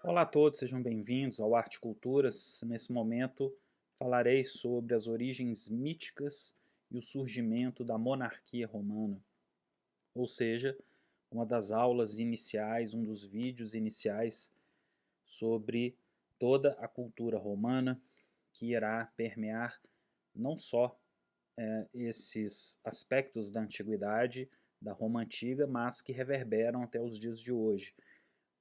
Olá a todos, sejam bem-vindos ao Arte e Culturas. Nesse momento falarei sobre as origens míticas e o surgimento da monarquia romana, ou seja, uma das aulas iniciais, um dos vídeos iniciais sobre toda a cultura romana que irá permear não só esses aspectos da antiguidade, da Roma antiga, mas que reverberam até os dias de hoje,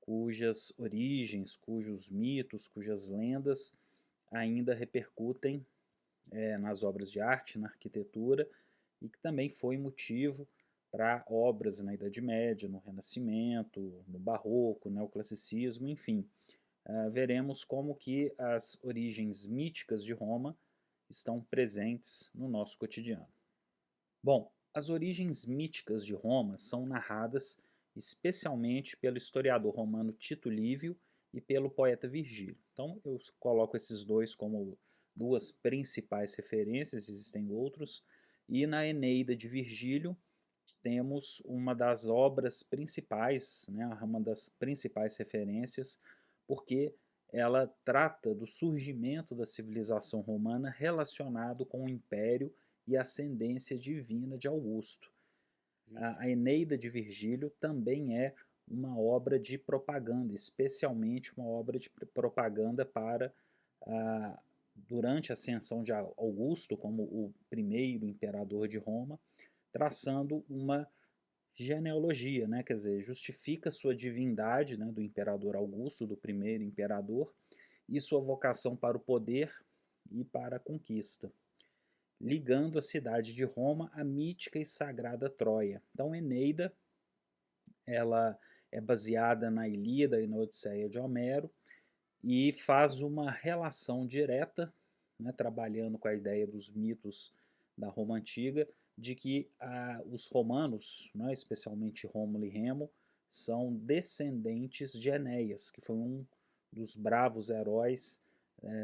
cujas origens, cujos mitos, cujas lendas ainda repercutem nas obras de arte, na arquitetura, e que também foi motivo para obras na Idade Média, no Renascimento, no Barroco, no Neoclassicismo, enfim. Veremos como que as origens míticas de Roma estão presentes no nosso cotidiano. Bom, as origens míticas de Roma são narradas especialmente pelo historiador romano Tito Livio e pelo poeta Virgílio. Então eu coloco esses dois como duas principais referências, existem outros, e na Eneida de Virgílio temos uma das obras principais, né, uma das principais referências, porque ela trata do surgimento da civilização romana relacionado com o império e a ascendência divina de Augusto. A Eneida de Virgílio também é uma obra de propaganda, especialmente uma obra de propaganda para durante a ascensão de Augusto como o primeiro imperador de Roma, traçando uma genealogia, né? Quer dizer, justifica sua divindade, né, do imperador Augusto, do primeiro imperador, e sua vocação para o poder e para a conquista, ligando a cidade de Roma à mítica e sagrada Troia. Então, Eneida, ela é baseada na Ilíada e na Odisseia de Homero e faz uma relação direta, né, trabalhando com a ideia dos mitos da Roma antiga, de que os romanos, né, especialmente Rômulo e Remo, são descendentes de Enéas, que foi um dos bravos heróis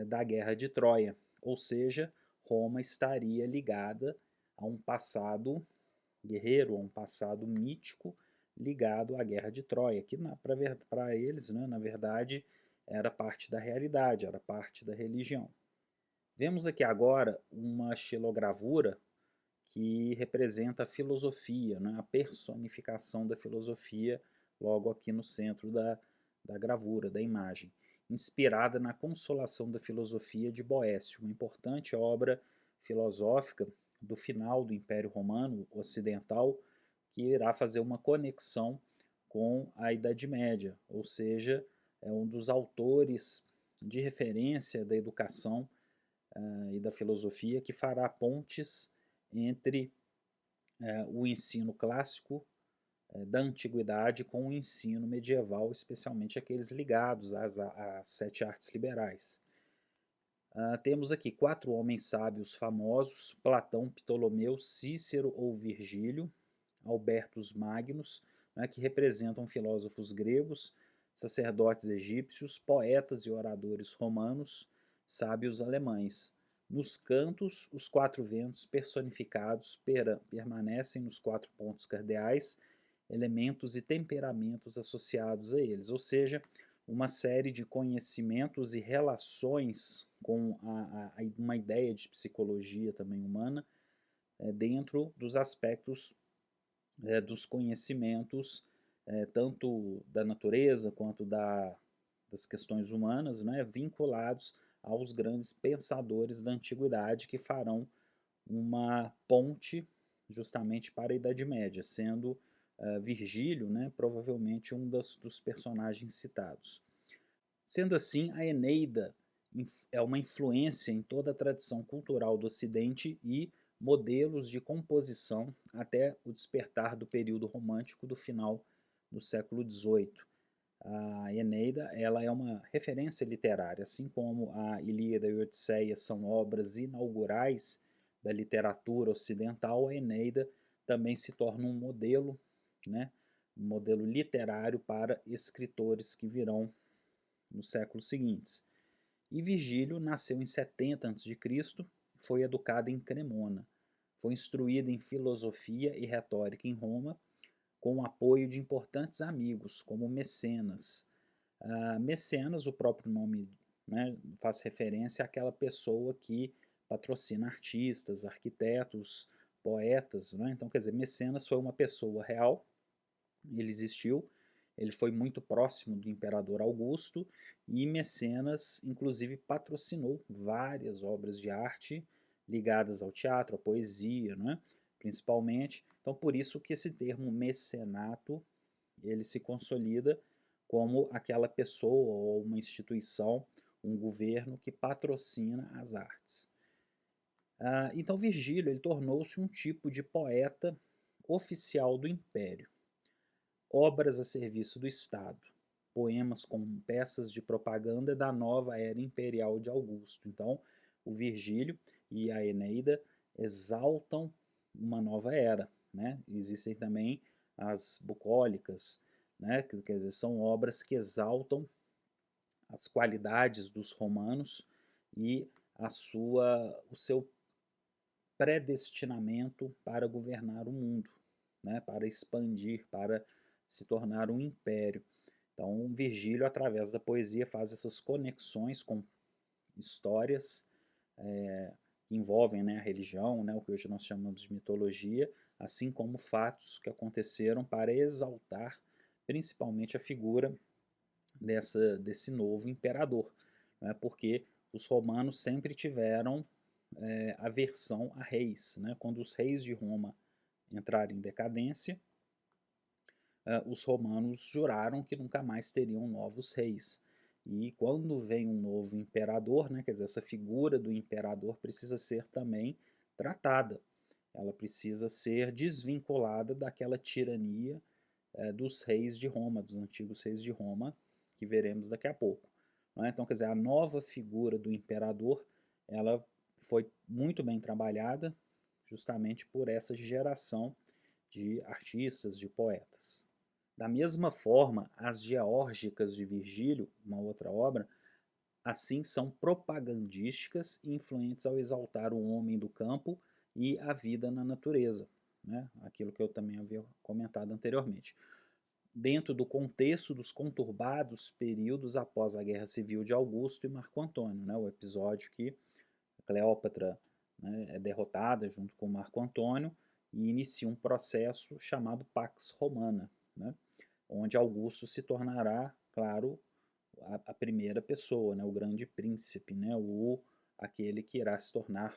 da Guerra de Troia. Ou seja, Roma estaria ligada a um passado guerreiro, a um passado mítico ligado à Guerra de Troia, que para eles, né, na verdade, era parte da realidade, era parte da religião. Vemos aqui agora uma xilogravura que representa a filosofia, né, a personificação da filosofia, logo aqui no centro da gravura, da imagem, inspirada na Consolação da Filosofia de Boécio, uma importante obra filosófica do final do Império Romano Ocidental, que irá fazer uma conexão com a Idade Média, ou seja, é um dos autores de referência da educação e da filosofia que fará pontes entre o ensino clássico da antiguidade com o ensino medieval, especialmente aqueles ligados às sete artes liberais. Temos aqui quatro homens sábios famosos: Platão, Ptolomeu, Cícero ou Virgílio, Albertus Magnus, né, que representam filósofos gregos, sacerdotes egípcios, poetas e oradores romanos, sábios alemães. Nos cantos, os quatro ventos personificados permanecem nos quatro pontos cardeais, elementos e temperamentos associados a eles, ou seja, uma série de conhecimentos e relações com uma ideia de psicologia também humana dentro dos aspectos dos conhecimentos tanto da natureza quanto das questões humanas, né, vinculados aos grandes pensadores da antiguidade que farão uma ponte justamente para a Idade Média, sendo Virgílio, né, provavelmente um dos personagens citados. Sendo assim, a Eneida é uma influência em toda a tradição cultural do Ocidente e modelos de composição até o despertar do período romântico do final do século XVIII. A Eneida ela é uma referência literária, assim como a Ilíada e a Odisseia são obras inaugurais da literatura ocidental, a Eneida também se torna um modelo, né, um modelo literário para escritores que virão nos séculos seguintes. E Virgílio nasceu em 70 a.C., foi educado em Cremona, foi instruído em filosofia e retórica em Roma, com o apoio de importantes amigos, como Mecenas. Mecenas, o próprio nome, né, faz referência àquela pessoa que patrocina artistas, arquitetos, poetas, né? Então, quer dizer, Mecenas foi uma pessoa real, ele existiu, ele foi muito próximo do imperador Augusto e Mecenas, inclusive, patrocinou várias obras de arte ligadas ao teatro, à poesia, né? Principalmente. Então, por isso que esse termo mecenato ele se consolida como aquela pessoa ou uma instituição, um governo que patrocina as artes. Então Virgílio ele tornou-se um tipo de poeta oficial do império. Obras a serviço do Estado, poemas com peças de propaganda da nova era imperial de Augusto. Então, o Virgílio e a Eneida exaltam uma nova era. Né? Existem também as bucólicas, né? Quer dizer, são obras que exaltam as qualidades dos romanos e o seu predestinamento para governar o mundo, né? Para expandir, para se tornar um império. Então, Virgílio, através da poesia, faz essas conexões com histórias que envolvem, né, a religião, né, o que hoje nós chamamos de mitologia, assim como fatos que aconteceram para exaltar principalmente a figura desse novo imperador, né, porque os romanos sempre tiveram aversão a reis. Né, quando os reis de Roma entraram em decadência, os romanos juraram que nunca mais teriam novos reis. E quando vem um novo imperador, né, quer dizer, essa figura do imperador precisa ser também tratada. Ela precisa ser desvinculada daquela tirania dos reis de Roma, dos antigos reis de Roma, que veremos daqui a pouco. Né? Então, quer dizer, a nova figura do imperador, ela foi muito bem trabalhada justamente por essa geração de artistas, de poetas. Da mesma forma, as Geórgicas de Virgílio, uma outra obra, assim são propagandísticas e influentes ao exaltar o homem do campo e a vida na natureza, né? Aquilo que eu também havia comentado anteriormente. Dentro do contexto dos conturbados períodos após a Guerra Civil de Augusto e Marco Antônio, né? O episódio que Cleópatra, né, é derrotada junto com Marco Antônio e inicia um processo chamado Pax Romana, né? Onde Augusto se tornará, claro, a primeira pessoa, né, o grande príncipe, né, aquele que irá se tornar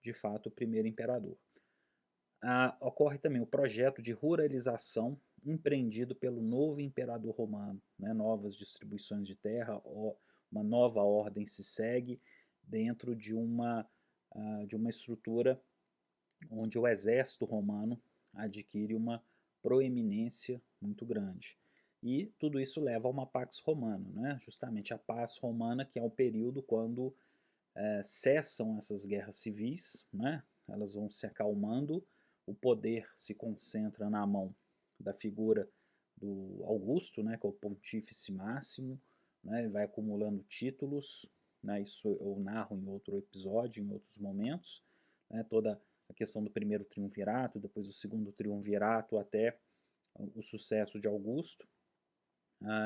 de fato o primeiro imperador. Ocorre também o projeto de ruralização empreendido pelo novo imperador romano, né, novas distribuições de terra, uma nova ordem se segue dentro de uma estrutura onde o exército romano adquire uma proeminência muito grande. E tudo isso leva a uma Pax Romana, né? Justamente a paz romana, que é o período quando cessam essas guerras civis, né? Elas vão se acalmando, o poder se concentra na mão da figura do Augusto, né? Que é o pontífice máximo, né? Vai acumulando títulos, né? Isso eu narro em outro episódio, em outros momentos, né? Toda a questão do primeiro triunvirato, depois do segundo triunvirato até o sucesso de Augusto.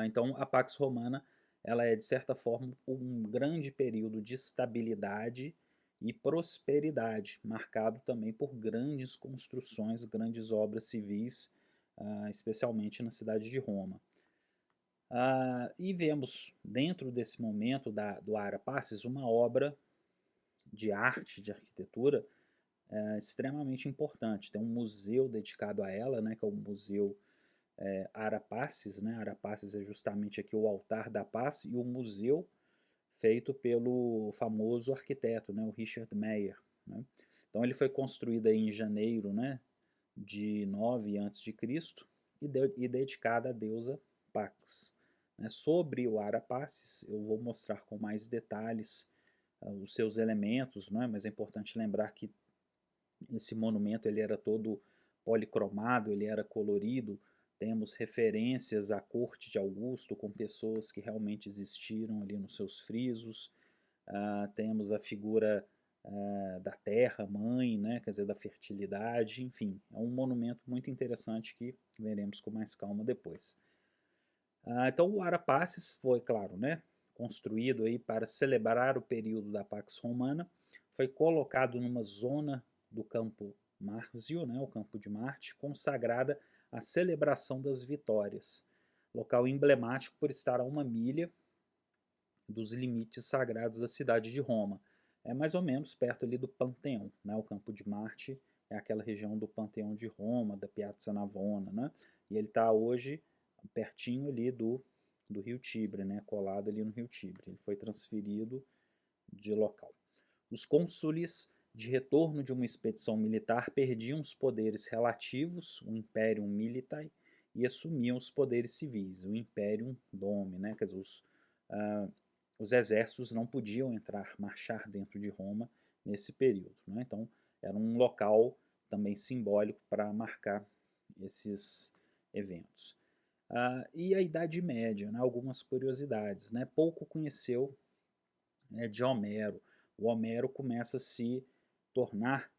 Então, a Pax Romana ela é, de certa forma, um grande período de estabilidade e prosperidade, marcado também por grandes construções, grandes obras civis, especialmente na cidade de Roma. E vemos, dentro desse momento do Ara Pacis, uma obra de arte, de arquitetura, extremamente importante. Tem um museu dedicado a ela, né, que é o Museu Arapaces, né? Arapaces é justamente aqui o altar da paz e o museu feito pelo famoso arquiteto, né, o Richard Meyer. Né? Então ele foi construído aí em janeiro, né, de 9 a.C. E dedicado à deusa Pax. Né? Sobre o Arapaces eu vou mostrar com mais detalhes os seus elementos, né? Mas é importante lembrar que esse monumento ele era todo policromado, ele era colorido. Temos referências à corte de Augusto com pessoas que realmente existiram ali nos seus frisos. Temos a figura da terra, mãe, né, quer dizer, da fertilidade, enfim, é um monumento muito interessante que veremos com mais calma depois. Então o Arapaces foi, claro, né, construído aí para celebrar o período da Pax Romana, foi colocado numa zona do Campo Marzio, né, o Campo de Marte, consagrada à celebração das vitórias, local emblemático por estar a 1 milha dos limites sagrados da cidade de Roma. É mais ou menos perto ali do Panteão, né? O Campo de Marte é aquela região do Panteão de Roma, da Piazza Navona, né? E ele está hoje pertinho ali do Rio Tibre, né? Colado ali no Rio Tibre. Ele foi transferido de local. Os cônsules, de retorno de uma expedição militar, perdiam os poderes relativos, o Imperium Militae, e assumiam os poderes civis, o Imperium Dome, né? Quer dizer, os exércitos não podiam entrar, marchar dentro de Roma nesse período, né? Então, era um local também simbólico para marcar esses eventos. E a Idade Média, né? Algumas curiosidades, né? Pouco conheceu, né, de Homero. O Homero começa a se tornar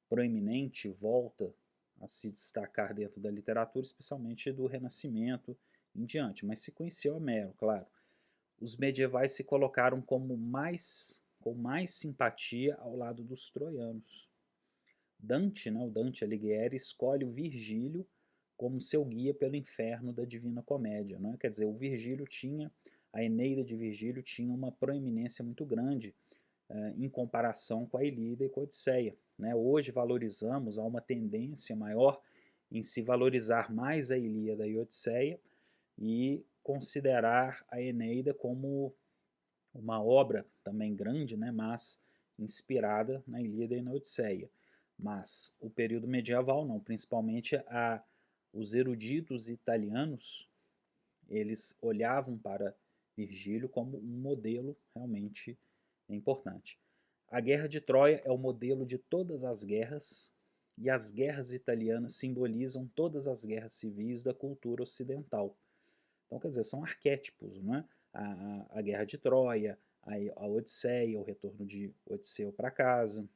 proeminente, volta a se destacar dentro da literatura, especialmente do Renascimento em diante, mas se conheceu Homero, claro. Os medievais se colocaram com mais simpatia ao lado dos troianos. Dante, né, o Dante Alighieri, escolhe o Virgílio como seu guia pelo inferno da Divina Comédia. Né? Quer dizer, a Eneida de Virgílio tinha uma proeminência muito grande em comparação com a Ilíada e com a Odisseia. Né? Hoje valorizamos, há uma tendência maior em se valorizar mais a Ilíada e a Odisseia e considerar a Eneida como uma obra também grande, né, mas inspirada na Ilíada e na Odisseia. Mas o período medieval não, principalmente os eruditos italianos, eles olhavam para Virgílio como um modelo realmente importante. A Guerra de Troia é o modelo de todas as guerras, e as guerras italianas simbolizam todas as guerras civis da cultura ocidental. Então, quer dizer, são arquétipos, né? A Guerra de Troia, a Odisseia, o retorno de Odisseu para casa,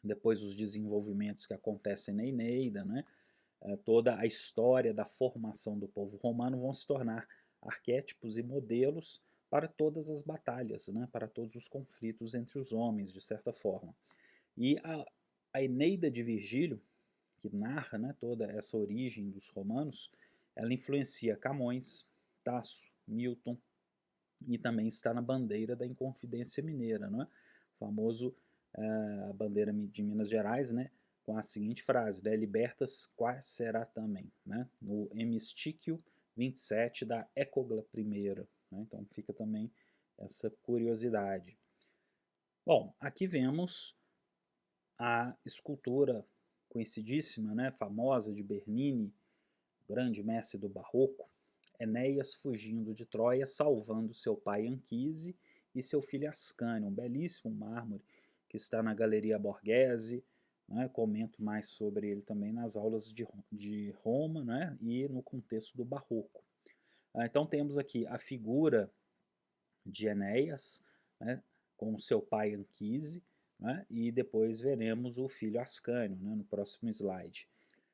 depois os desenvolvimentos que acontecem na Eneida, né? Toda a história da formação do povo romano vão se tornar arquétipos e modelos para todas as batalhas, né? Para todos os conflitos entre os homens, de certa forma. E a Eneida de Virgílio, que narra, né, toda essa origem dos romanos, ela influencia Camões, Tasso, Milton, e também está na bandeira da Inconfidência Mineira, não é? O famoso a bandeira de Minas Gerais, né, com a seguinte frase, né, libertas qua será também, né, no Hemistíquio 27 da Écogla I, né, então fica também essa curiosidade. Bom, aqui vemos a escultura conhecidíssima, né, famosa de Bernini, grande mestre do barroco, Enéas fugindo de Troia, salvando seu pai Anquise e seu filho Ascânio, um belíssimo mármore que está na Galeria Borghese. Né, comento mais sobre ele também nas aulas de Roma, né, e no contexto do barroco. Então temos aqui a figura de Enéas, né, com seu pai Anquise, né, e depois veremos o filho Ascânio, né, no próximo slide.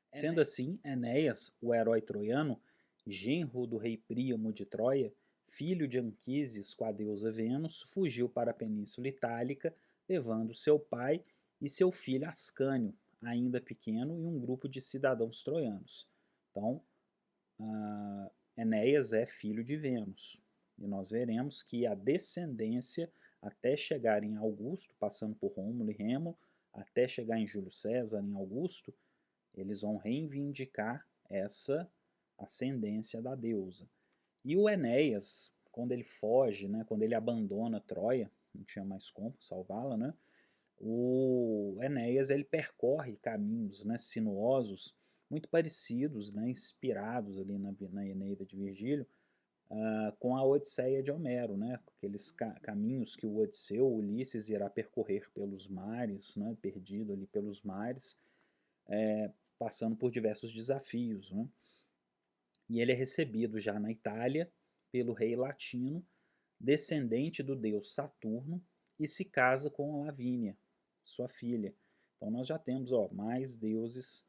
Sendo assim, Enéas, o herói troiano, genro do rei Príamo de Troia, filho de Anquises com a deusa Vênus, fugiu para a Península Itálica, levando seu pai e seu filho Ascânio, ainda pequeno, e um grupo de cidadãos troianos. Então, Enéas é filho de Vênus. E nós veremos que a descendência, até chegar em Augusto, passando por Rômulo e Remo, até chegar em Júlio César, em Augusto, eles vão reivindicar essa ascendência da deusa. E o Enéas, quando ele foge, né, quando ele abandona Troia, não tinha mais como salvá-la, né, o Enéas ele percorre caminhos, né, sinuosos muito parecidos, né, inspirados ali na Eneida de Virgílio, com a Odisseia de Homero, né, aqueles caminhos que o Odisseu, o Ulisses, irá percorrer pelos mares, né, perdido ali pelos mares, passando por diversos desafios. Né? E ele é recebido já na Itália pelo rei latino, descendente do deus Saturno, e se casa com Lavínia, sua filha. Então nós já temos mais deuses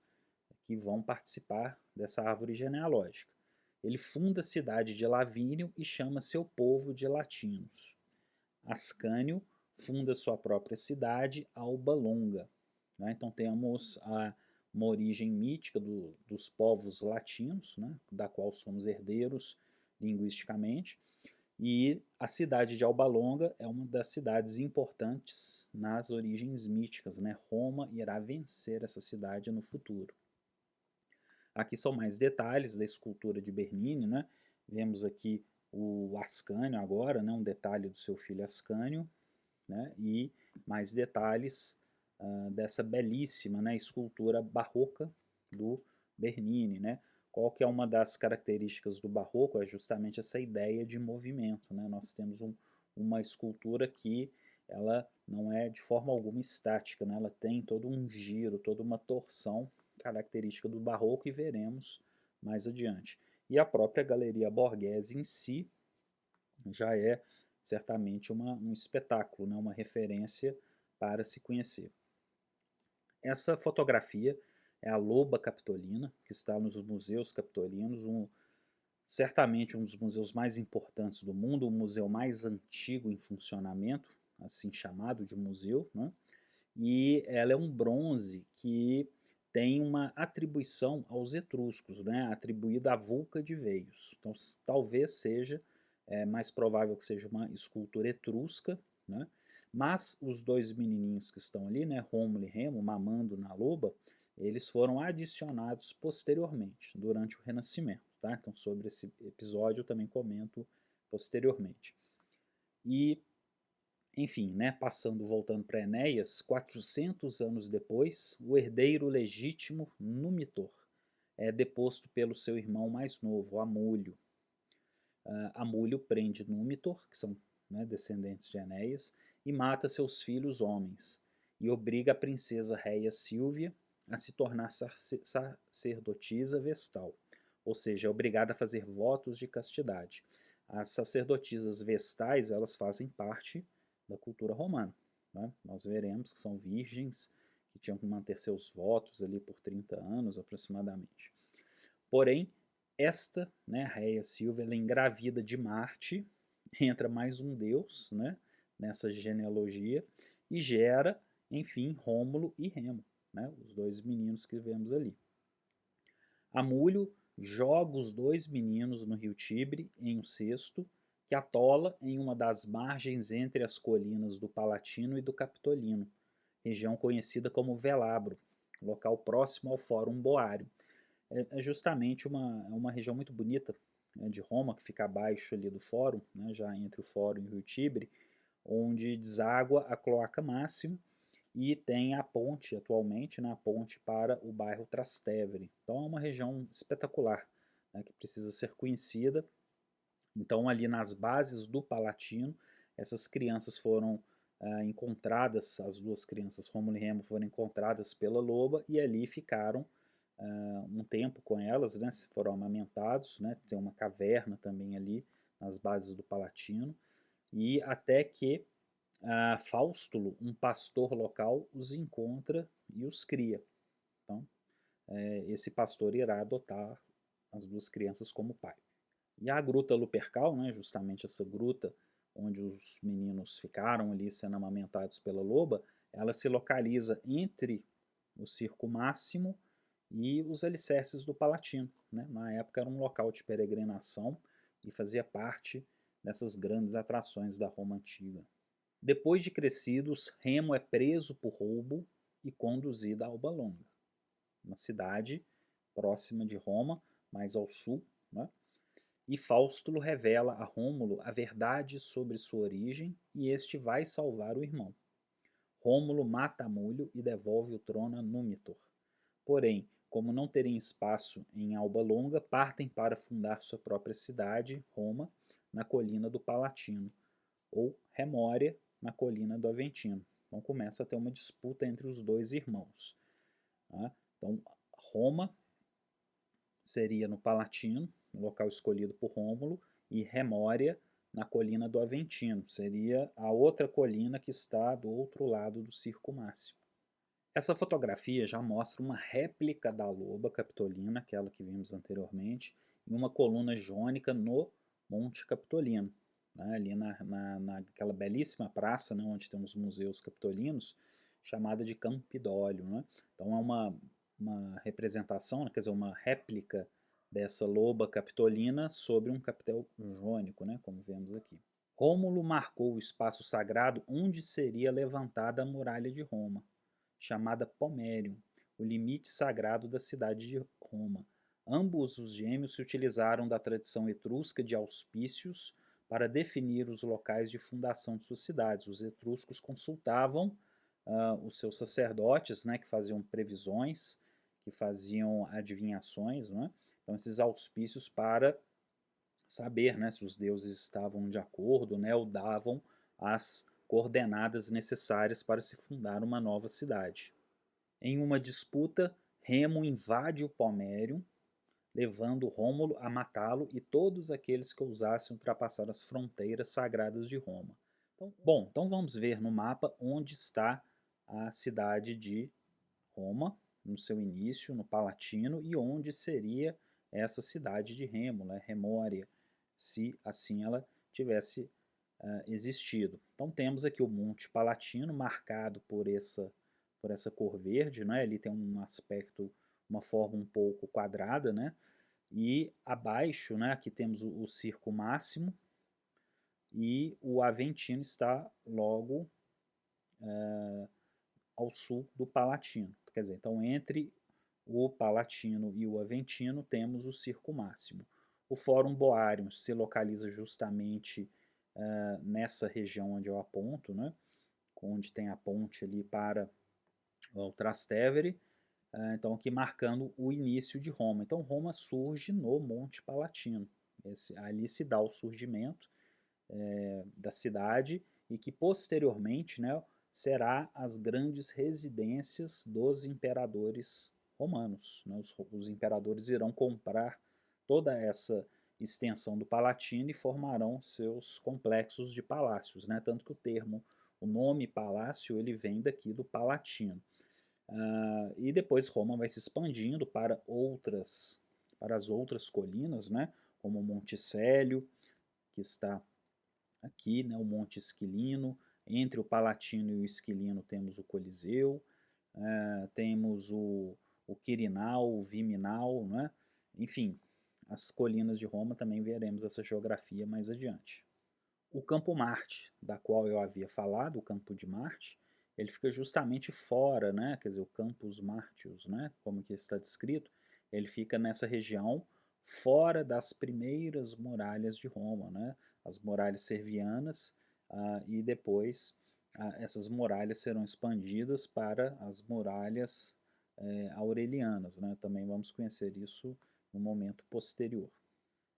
que vão participar dessa árvore genealógica. ele funda a cidade de Lavínio e chama seu povo de latinos. Ascânio funda sua própria cidade, Alba Longa. Né? Então temos uma origem mítica dos povos latinos, né? Da qual somos herdeiros linguisticamente, e a cidade de Alba Longa é uma das cidades importantes nas origens míticas. Né? Roma irá vencer essa cidade no futuro. Aqui são mais detalhes da escultura de Bernini. Né? Vemos aqui o Ascânio agora, né? Um detalhe do seu filho Ascânio, né? E mais detalhes dessa belíssima, né, escultura barroca do Bernini. Né? Qual que é uma das características do barroco? É justamente essa ideia de movimento. Né? Nós temos uma escultura que ela não é de forma alguma estática, né? Ela tem todo um giro, toda uma torção característica do barroco, e veremos mais adiante. E a própria Galeria Borghese em si já é certamente um espetáculo, né? Uma referência para se conhecer. Essa fotografia é a Loba Capitolina, que está nos museus capitolinos, certamente um dos museus mais importantes do mundo, o museu mais antigo em funcionamento, assim chamado de museu, né? E ela é um bronze que tem uma atribuição aos etruscos, né? Atribuída a Vulca de Veios. Então talvez seja mais provável que seja uma escultura etrusca, né? Mas os dois menininhos que estão ali, né, Rômulo e Remo, mamando na loba, eles foram adicionados posteriormente, durante o Renascimento. Tá? Então, sobre esse episódio eu também comento posteriormente. E, enfim, né, voltando para Enéas, 400 anos depois, o herdeiro legítimo Numitor é deposto pelo seu irmão mais novo, Amulho. Amulho prende Númitor, que são, né, descendentes de Enéas, e mata seus filhos homens, e obriga a princesa Réia Sílvia a se tornar sacerdotisa vestal, ou seja, é obrigada a fazer votos de castidade. As sacerdotisas vestais, elas fazem parte da cultura romana. Né? Nós veremos que são virgens que tinham que manter seus votos ali por 30 anos aproximadamente. Porém, esta, né, Réia Silva, ela é engravida de Marte, entra mais um deus, né, nessa genealogia, e gera, enfim, Rômulo e Remo, né, os dois meninos que vemos ali. Amulho joga os dois meninos no rio Tibre em um cesto, que atola em uma das margens entre as colinas do Palatino e do Capitolino, região conhecida como Velabro, local próximo ao Fórum Boário. É justamente uma região muito bonita, né, de Roma, que fica abaixo ali do Fórum, né, já entre o Fórum e o Rio Tibre, onde deságua a Cloaca Máxima e tem a ponte atualmente, né, a ponte para o bairro Trastevere. Então é uma região espetacular, né, que precisa ser conhecida. Então ali nas bases do Palatino, essas crianças foram encontradas, as duas crianças, Rômulo e Remo, foram encontradas pela loba e ali ficaram um tempo com elas, né, foram amamentados, né, tem uma caverna também ali nas bases do Palatino, e até que Faustulo, um pastor local, os encontra e os cria. Então, esse pastor irá adotar as duas crianças como pai. E a Gruta Lupercal, né, justamente essa gruta onde os meninos ficaram ali sendo amamentados pela loba, ela se localiza entre o Circo Máximo e os alicerces do Palatino. Né? Na época era um local de peregrinação e fazia parte dessas grandes atrações da Roma Antiga. Depois de crescidos, Remo é preso por roubo e conduzido a Alba Longa, uma cidade próxima de Roma, mais ao sul, né? E Faustulo revela a Rômulo a verdade sobre sua origem e este vai salvar o irmão. Rômulo mata Amulho e devolve o trono a Númitor. Porém, como não terem espaço em Alba Longa, partem para fundar sua própria cidade, Roma, na colina do Palatino, ou Remória, na colina do Aventino. Então começa a ter uma disputa entre os dois irmãos. Tá? Então, Roma seria no Palatino, no local escolhido por Rômulo, e Remória, na colina do Aventino. Seria a outra colina que está do outro lado do Circo Máximo. Essa fotografia já mostra uma réplica da loba capitolina, aquela que vimos anteriormente, e uma coluna jônica no Monte Capitolino, né, ali naquela belíssima praça, né, onde tem os museus capitolinos, chamada de Campidólio, né? Então é uma representação, né, quer dizer, uma réplica dessa loba capitolina sobre um capitel jônico, né, como vemos aqui. Rômulo marcou o espaço sagrado onde seria levantada a muralha de Roma, chamada Pomerium, o limite sagrado da cidade de Roma. Ambos os gêmeos se utilizaram da tradição etrusca de auspícios para definir os locais de fundação de suas cidades. Os etruscos consultavam os seus sacerdotes, né, que faziam previsões, que faziam adivinhações, né? Então esses auspícios para saber, né, se os deuses estavam de acordo, né, ou davam as coordenadas necessárias para se fundar uma nova cidade. Em uma disputa, Remo invade o Pomerium, levando Rômulo a matá-lo e todos aqueles que ousassem ultrapassar as fronteiras sagradas de Roma. Então vamos ver no mapa onde está a cidade de Roma, no seu início, no Palatino, e onde seria essa cidade de Remo, né, Remória, se assim ela tivesse existido. Então temos aqui o Monte Palatino, marcado por essa cor verde, né? Ele tem um aspecto, uma forma um pouco quadrada, né? E abaixo, né, aqui temos o Circo Máximo, e o Aventino está logo ao sul do Palatino. Quer dizer, então entre o Palatino e o Aventino temos o Circo Máximo. O Fórum Boarium se localiza justamente nessa região onde eu aponto, né, onde tem a ponte ali para o Trastevere, então aqui marcando o início de Roma. Então Roma surge no Monte Palatino. Ali se dá o surgimento da cidade e que posteriormente, né, será as grandes residências dos imperadores romanos, né? Os imperadores irão comprar toda essa extensão do Palatino e formarão seus complexos de palácios, né? Tanto que o nome palácio, ele vem daqui do Palatino. E depois Roma vai se expandindo para as outras colinas, né? Como o Monte Célio, que está aqui, né, o Monte Esquilino. Entre o Palatino e o Esquilino temos o Coliseu, temos o Quirinal, o Viminal, né? Enfim, as colinas de Roma também veremos essa geografia mais adiante. O Campo Marte, da qual eu havia falado, o Campo de Marte, ele fica justamente fora, né? Quer dizer, o Campus Martius, né? Como que está descrito, ele fica nessa região fora das primeiras muralhas de Roma, né? As muralhas servianas, e depois essas muralhas serão expandidas para as muralhas aurelianas, né? Também vamos conhecer isso no momento posterior.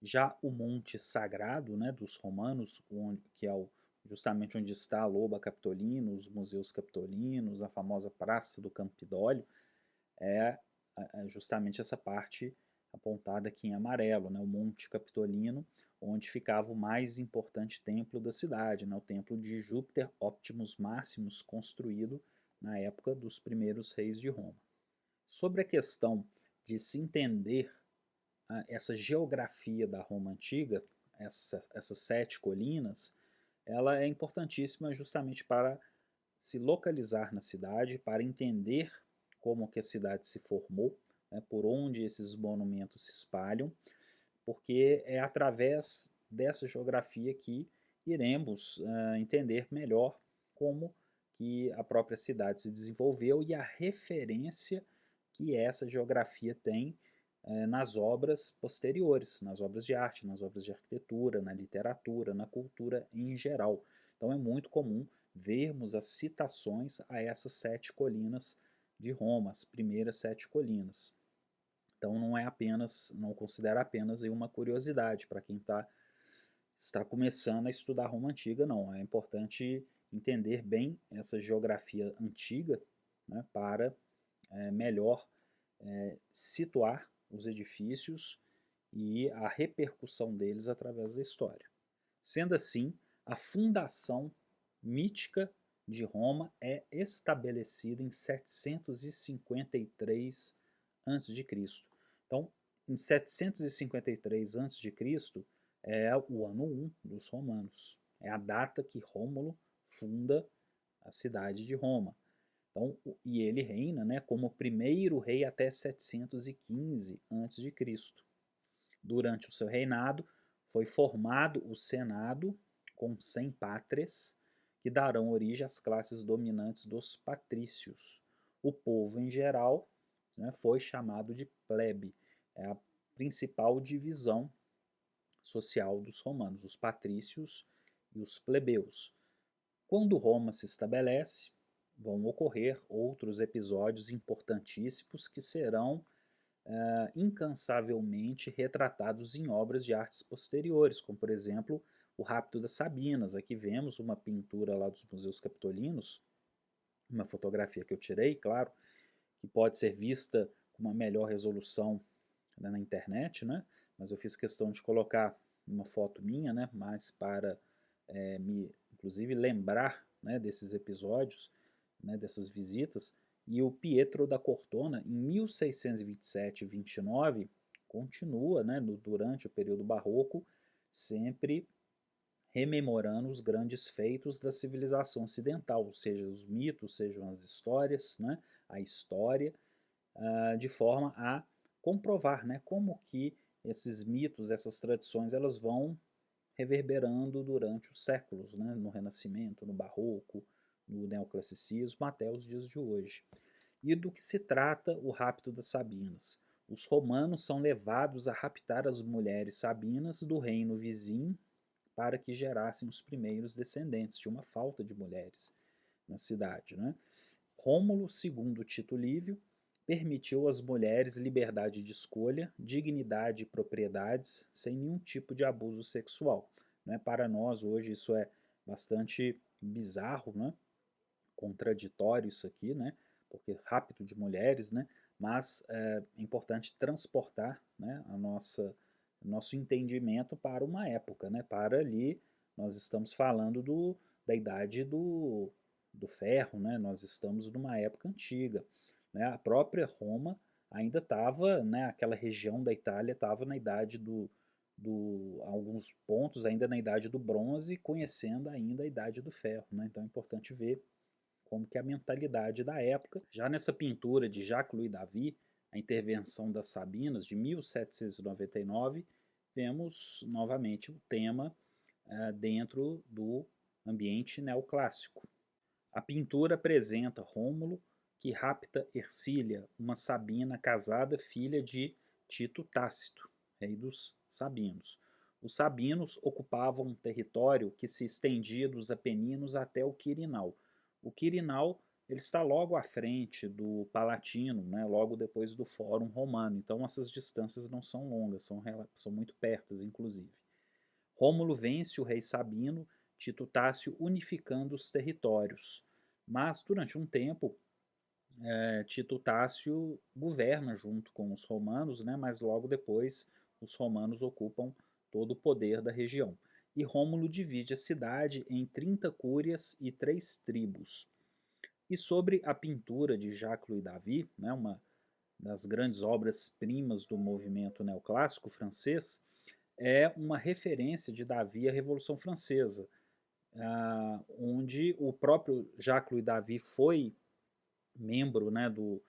Já o Monte Sagrado, né, dos romanos, que é justamente onde está a Loba Capitolina, os museus capitolinos, a famosa Praça do Campidólio, é justamente essa parte apontada aqui em amarelo, né, o Monte Capitolino, onde ficava o mais importante templo da cidade, né, o templo de Júpiter Optimus Maximus, construído na época dos primeiros reis de Roma. Sobre a questão de se entender essa geografia da Roma Antiga, essas 7 colinas, ela é importantíssima justamente para se localizar na cidade, para entender como que a cidade se formou, né, por onde esses monumentos se espalham, porque é através dessa geografia que iremos entender melhor como que a própria cidade se desenvolveu e a referência que essa geografia tem nas obras posteriores, nas obras de arte, nas obras de arquitetura, na literatura, na cultura em geral. Então é muito comum vermos as citações a essas 7 colinas de Roma, as primeiras 7 colinas. Então não é apenas, não considera apenas uma curiosidade para quem está começando a estudar Roma Antiga, não. É importante entender bem essa geografia antiga, né, para melhor situar os edifícios e a repercussão deles através da história. Sendo assim, a fundação mítica de Roma é estabelecida em 753 a.C. Então, Em 753 a.C. é o ano 1 dos romanos. É a data que Rômulo funda a cidade de Roma. Então, e ele reina, né, como primeiro rei até 715 a.C. Durante o seu reinado, foi formado o Senado com 100 pátres, que darão origem às classes dominantes dos patrícios. O povo, em geral, né, foi chamado de plebe. É a principal divisão social dos romanos, os patrícios e os plebeus. Quando Roma se estabelece, vão ocorrer outros episódios importantíssimos que serão incansavelmente retratados em obras de artes posteriores, como por exemplo o Rapto das Sabinas. Aqui vemos uma pintura lá dos Museus Capitolinos, uma fotografia que eu tirei, claro, que pode ser vista com uma melhor resolução, né, na internet, né? Mas eu fiz questão de colocar uma foto minha, né, mais para me, inclusive, lembrar, né, desses episódios, né, dessas visitas. E o Pietro da Cortona, em 1627 e 29, continua, né, durante o período barroco, sempre rememorando os grandes feitos da civilização ocidental, seja os mitos, sejam as histórias, né, a história, de forma a comprovar, né, como que esses mitos, essas tradições, elas vão reverberando durante os séculos, né, no Renascimento, no Barroco, no Neoclassicismo, até os dias de hoje. E do que se trata o rapto das Sabinas? Os romanos são levados a raptar as mulheres sabinas do reino vizinho para que gerassem os primeiros descendentes. Tinha uma falta de mulheres na cidade, né? Rômulo, segundo Tito Livio, permitiu às mulheres liberdade de escolha, dignidade e propriedades, sem nenhum tipo de abuso sexual. Né? Para nós, hoje, isso é bastante bizarro, né? Contraditório isso aqui, né? Porque rapto de mulheres, né? Mas é importante transportar, né, nosso entendimento para uma época, né? Para ali, nós estamos falando da idade do ferro, né? Nós estamos numa época antiga, né? A própria Roma ainda estava, né? Aquela região da Itália estava na idade alguns pontos ainda na idade do bronze, conhecendo ainda a idade do ferro, né? Então é importante ver como que é a mentalidade da época. Já nessa pintura de Jacques-Louis David, a intervenção das Sabinas, de 1799, vemos novamente o tema dentro do ambiente neoclássico. A pintura apresenta Rômulo, que rapta Hercília, uma sabina casada, filha de Tito Tácito, rei dos Sabinos. Os Sabinos ocupavam um território que se estendia dos Apeninos até o Quirinal. O Quirinal ele está logo à frente do Palatino, né, logo depois do Fórum Romano. Então essas distâncias não são longas, são muito pertas, inclusive. Rômulo vence o rei Sabino, Tito Tácio unificando os territórios. Mas durante um tempo, Tito Tácio governa junto com os romanos, né, mas logo depois os romanos ocupam todo o poder da região. E Rômulo divide a cidade em 30 cúrias e 3 tribos. E sobre a pintura de Jacques-Louis David, né, uma das grandes obras-primas do movimento neoclássico francês, é uma referência de Davi à Revolução Francesa, onde o próprio Jacques-Louis David foi membro, né, do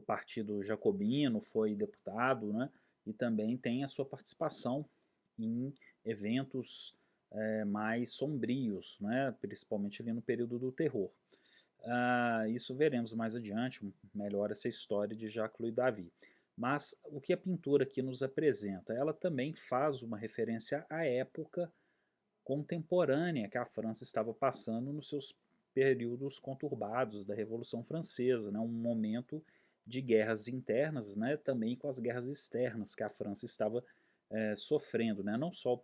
Partido Jacobino, foi deputado, né, e também tem a sua participação em eventos mais sombrios, né, principalmente ali no período do terror. Isso veremos mais adiante, melhor essa história de Jacques-Louis David. Mas o que a pintura aqui nos apresenta? Ela também faz uma referência à época contemporânea que a França estava passando nos seus períodos conturbados da Revolução Francesa, né? Um momento de guerras internas, né? Também com as guerras externas que a França estava sofrendo, né? Não só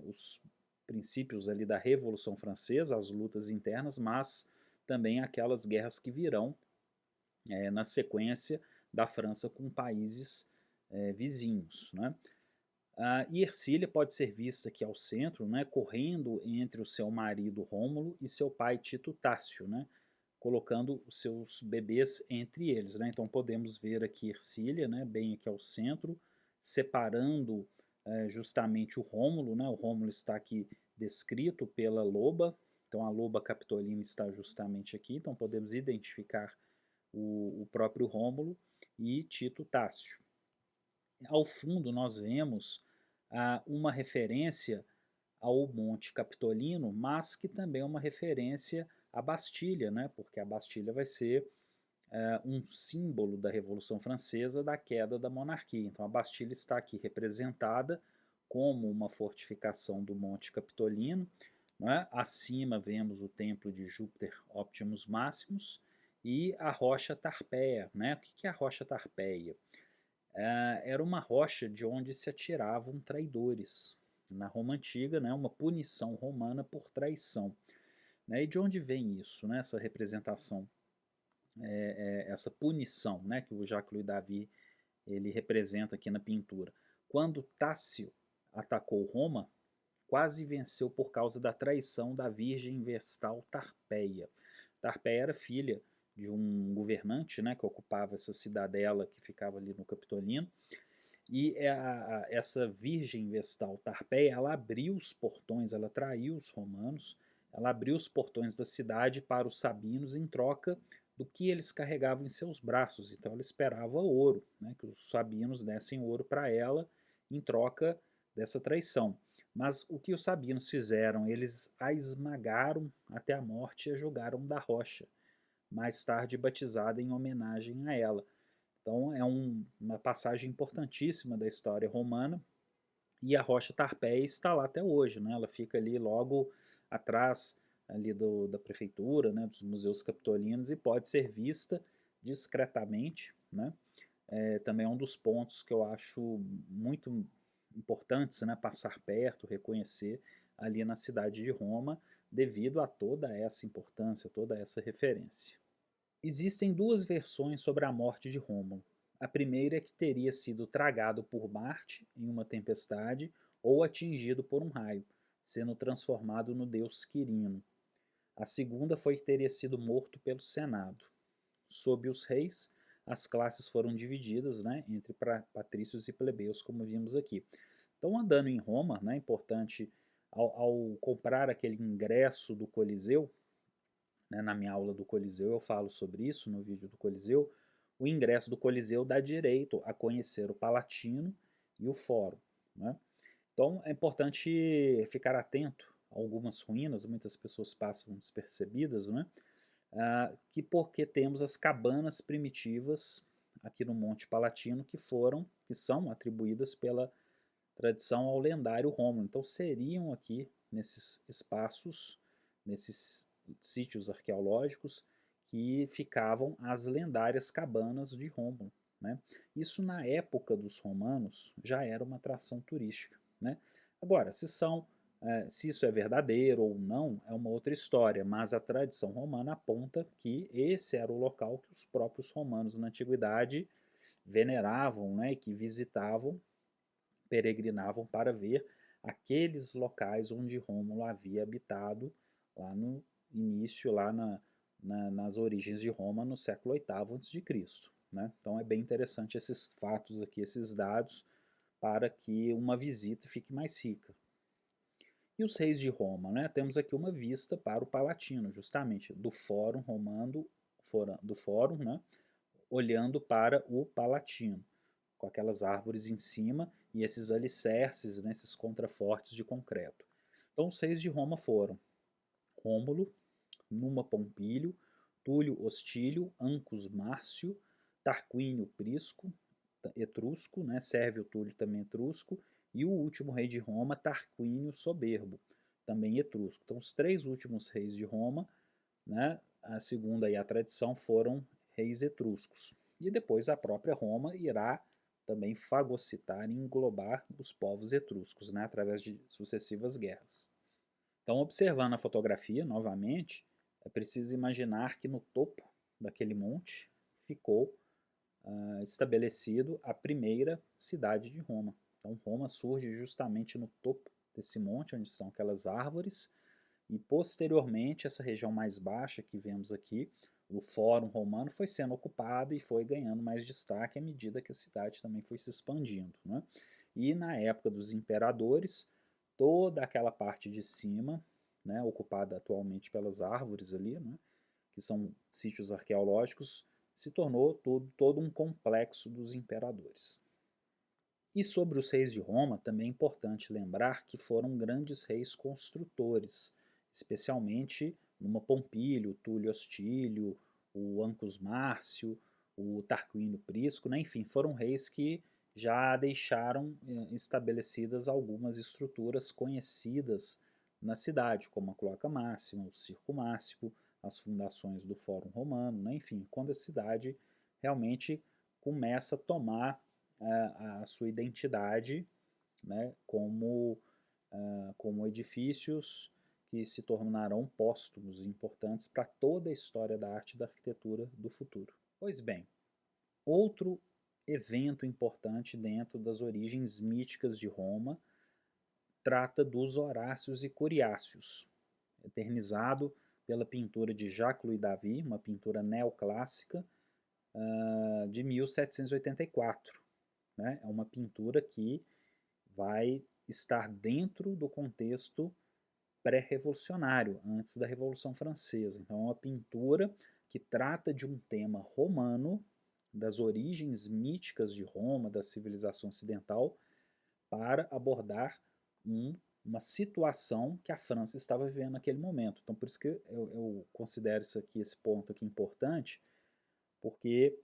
os princípios ali da Revolução Francesa, as lutas internas, mas também aquelas guerras que virão na sequência da França com países vizinhos, né? E Hercília pode ser vista aqui ao centro, né, correndo entre o seu marido Rômulo e seu pai Tito Tácio, né, colocando os seus bebês entre eles, né? Então podemos ver aqui Hercília, né, bem aqui ao centro, separando justamente o Rômulo, né? O Rômulo está aqui descrito pela loba, então a loba capitolina está justamente aqui, então podemos identificar o próprio Rômulo e Tito Tácio. Ao fundo nós vemos uma referência ao Monte Capitolino, mas que também é uma referência à Bastilha, né? Porque a Bastilha vai ser um símbolo da Revolução Francesa, da queda da monarquia. Então a Bastilha está aqui representada como uma fortificação do Monte Capitolino. Né? Acima vemos o templo de Júpiter Optimus Maximus e a rocha Tarpeia. Né? O que é a rocha Tarpeia? Era uma rocha de onde se atiravam traidores. Na Roma Antiga, né, uma punição romana por traição. Né? E de onde vem isso, né, essa representação, essa punição, né, que o Jacques-Louis David ele representa aqui na pintura? Quando Tácio atacou Roma, quase venceu por causa da traição da virgem vestal Tarpeia. Tarpeia era filha de um governante, né, que ocupava essa cidadela que ficava ali no Capitolino, e essa virgem vestal Tarpeia, ela abriu os portões, ela traiu os romanos, ela abriu os portões da cidade para os sabinos em troca do que eles carregavam em seus braços. Então ela esperava ouro, né, que os sabinos dessem ouro para ela em troca dessa traição. Mas o que os sabinos fizeram? Eles a esmagaram até a morte e a jogaram da rocha, mais tarde batizada em homenagem a ela. Então é uma passagem importantíssima da história romana, e a rocha Tarpeia está lá até hoje, né? Ela fica ali logo atrás ali da prefeitura, né, dos museus capitolinos, e pode ser vista discretamente, né? Também é um dos pontos que eu acho muito importantes, né, passar perto, reconhecer ali na cidade de Roma, devido a toda essa importância, toda essa referência. Existem duas versões sobre a morte de Rômulo. A primeira é que teria sido tragado por Marte em uma tempestade ou atingido por um raio, sendo transformado no deus Quirino. A segunda foi que teria sido morto pelo Senado. Sob os reis, as classes foram divididas, né, entre patrícios e plebeus, como vimos aqui. Então, andando em Roma, né, é importante, ao comprar aquele ingresso do Coliseu, né, na minha aula do Coliseu eu falo sobre isso, no vídeo do Coliseu, o ingresso do Coliseu dá direito a conhecer o Palatino e o Fórum. Né? Então é importante ficar atento a algumas ruínas, muitas pessoas passam despercebidas, né? Que porque temos as cabanas primitivas aqui no Monte Palatino que são atribuídas pela tradição ao lendário Rômulo. Então seriam aqui nesses espaços, nesses sítios arqueológicos, que ficavam as lendárias cabanas de Rômulo. Né? Isso na época dos romanos já era uma atração turística. Né? Agora, se isso é verdadeiro ou não é uma outra história, mas a tradição romana aponta que esse era o local que os próprios romanos na antiguidade veneravam, né, e que visitavam, peregrinavam para ver aqueles locais onde Rômulo havia habitado lá no início, lá nas origens de Roma, no século VIII a.C. Né? Então é bem interessante esses fatos aqui, esses dados, para que uma visita fique mais rica. E os reis de Roma? Né? Temos aqui uma vista para o Palatino, justamente, do Fórum Romano, do Fórum, né? Olhando para o Palatino, com aquelas árvores em cima e esses alicerces, né, esses contrafortes de concreto. Então os reis de Roma foram Rômulo, Numa Pompílio, Túlio Hostílio, Ancus Márcio, Tarquínio Prisco, etrusco, né, Sérvio Túlio também etrusco, e o último rei de Roma, Tarquínio Soberbo, também etrusco. Então os três últimos reis de Roma, né, segundo aí a tradição, foram reis etruscos. E depois a própria Roma irá também fagocitar e englobar os povos etruscos, né, através de sucessivas guerras. Então, observando a fotografia novamente, é preciso imaginar que no topo daquele monte ficou estabelecido a primeira cidade de Roma. Então, Roma surge justamente no topo desse monte, onde estão aquelas árvores, e posteriormente, essa região mais baixa que vemos aqui, o Fórum Romano foi sendo ocupado e foi ganhando mais destaque à medida que a cidade também foi se expandindo, né? E na época dos imperadores, toda aquela parte de cima, né, ocupada atualmente pelas árvores ali, né, que são sítios arqueológicos, se tornou todo um complexo dos imperadores. E sobre os reis de Roma, também é importante lembrar que foram grandes reis construtores, especialmente numa Pompílio, Túlio Hostílio, o Ancus Márcio, o Tarquínio Prisco, né? Enfim, foram reis que já deixaram estabelecidas algumas estruturas conhecidas na cidade, como a Cloaca Máxima, o Circo Máximo, as fundações do Fórum Romano, né? Enfim, quando a cidade realmente começa a tomar a sua identidade, né, como edifícios que se tornarão póstumos e importantes para toda a história da arte e da arquitetura do futuro. Pois bem, outro evento importante dentro das origens míticas de Roma trata dos Horácios e Curiácios, eternizado pela pintura de Jacques-Louis David, uma pintura neoclássica de 1784. Né? É uma pintura que vai estar dentro do contexto pré-revolucionário, antes da Revolução Francesa. Então, é uma pintura que trata de um tema romano, das origens míticas de Roma, da civilização ocidental, para abordar uma situação que a França estava vivendo naquele momento. Então, por isso que eu considero isso aqui, esse ponto aqui importante, porque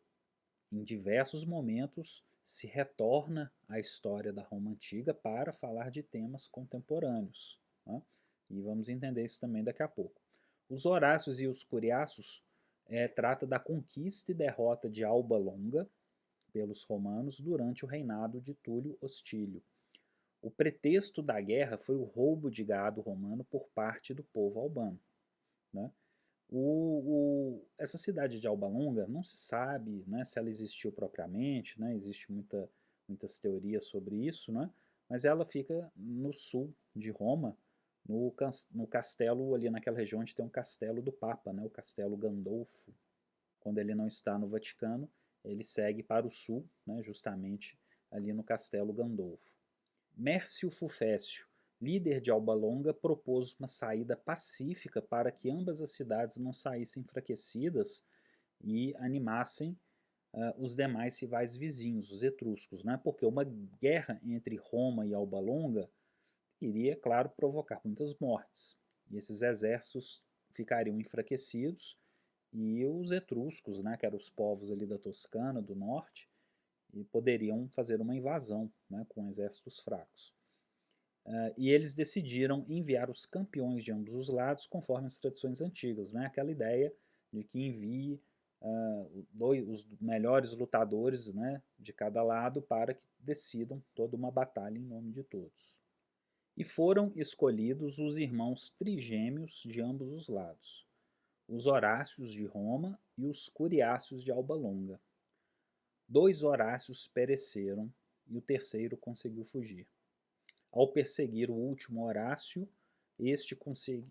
em diversos momentos se retorna à história da Roma Antiga para falar de temas contemporâneos. Né? E vamos entender isso também daqui a pouco. Os Horácios e os Curiaços trata da conquista e derrota de Alba Longa pelos romanos durante o reinado de Túlio Hostílio. O pretexto da guerra foi o roubo de gado romano por parte do povo albano. Né? Essa cidade de Alba Longa não se sabe, né, se ela existiu propriamente, né, existe muitas teorias sobre isso, né, mas ela fica no sul de Roma, no castelo ali naquela região onde tem um castelo do Papa, né, o Castelo Gandolfo. Quando ele não está no Vaticano, ele segue para o sul, né, justamente ali no Castelo Gandolfo. Mércio Fulfécio, líder de Alba Longa, propôs uma saída pacífica para que ambas as cidades não saíssem enfraquecidas e animassem os demais rivais vizinhos, os etruscos, né? Porque uma guerra entre Roma e Alba Longa iria, claro, provocar muitas mortes. E esses exércitos ficariam enfraquecidos e os etruscos, né, que eram os povos ali da Toscana, do norte, e poderiam fazer uma invasão, né, com exércitos fracos. E eles decidiram enviar os campeões de ambos os lados conforme as tradições antigas, né? Aquela ideia de que envie os melhores lutadores, né, de cada lado para que decidam toda uma batalha em nome de todos. E foram escolhidos os irmãos trigêmeos de ambos os lados, os Horácios de Roma e os Curiácios de Alba Longa. 2 Horácios pereceram e o terceiro conseguiu fugir. Ao perseguir o último Horácio, este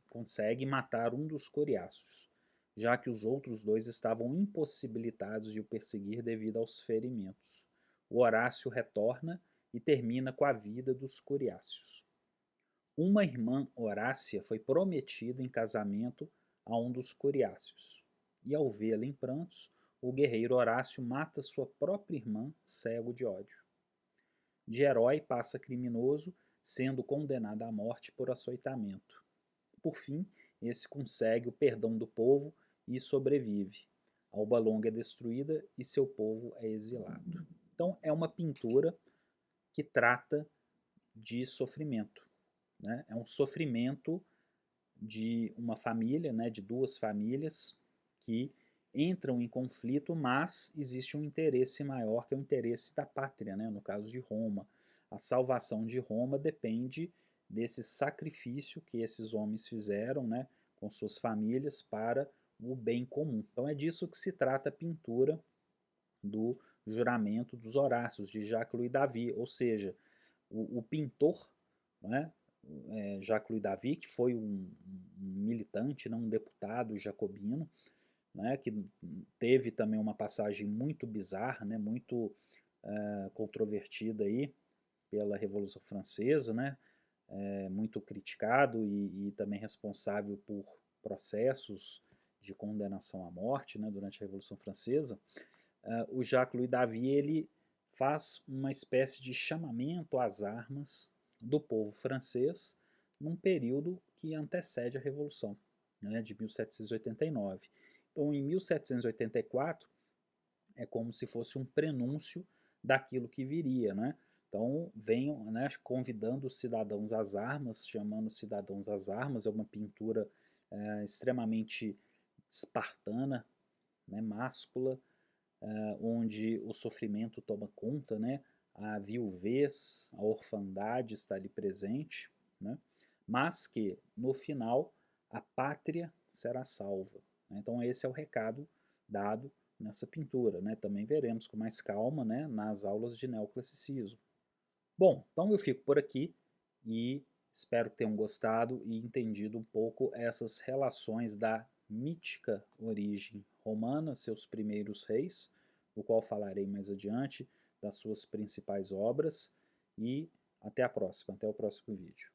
consegue matar um dos coriáceos, já que os outros dois estavam impossibilitados de o perseguir devido aos ferimentos. O Horácio retorna e termina com a vida dos coriáceos. Uma irmã Horácia foi prometida em casamento a um dos coriáceos, e ao vê-la em prantos, o guerreiro Horácio mata sua própria irmã, cego de ódio. De herói passa a criminoso, sendo condenado à morte por açoitamento. Por fim, esse consegue o perdão do povo e sobrevive. Alba Longa é destruída e seu povo é exilado. Então, é uma pintura que trata de sofrimento. Né? É um sofrimento de uma família, né, de duas famílias que entram em conflito, mas existe um interesse maior que é o interesse da pátria, né, no caso de Roma. A salvação de Roma depende desse sacrifício que esses homens fizeram, né, com suas famílias para o bem comum. Então é disso que se trata a pintura do Juramento dos Horácios, de Jacques-Louis David, ou seja, o pintor, né, Jacques-Louis David, que foi um militante, né, um deputado jacobino, né, que teve também uma passagem muito bizarra, né, muito controvertida aí pela Revolução Francesa, né, muito criticado e também responsável por processos de condenação à morte, né, durante a Revolução Francesa. O Jacques-Louis David ele faz uma espécie de chamamento às armas do povo francês num período que antecede a Revolução, né, de 1789. Então, em 1784, é como se fosse um prenúncio daquilo que viria, né? Então, venham, né, convidando os cidadãos às armas, chamando os cidadãos às armas, é uma pintura extremamente espartana, né, máscula, onde o sofrimento toma conta, né? A viuvez, a orfandade está ali presente, né? Mas que, no final, a pátria será salva, né? Então esse é o recado dado nessa pintura, né? Também veremos com mais calma, né, nas aulas de neoclassicismo. Bom, então eu fico por aqui e espero que tenham gostado e entendido um pouco essas relações da mítica origem romana, seus primeiros reis, do qual falarei mais adiante, das suas principais obras, e até a próxima, até o próximo vídeo.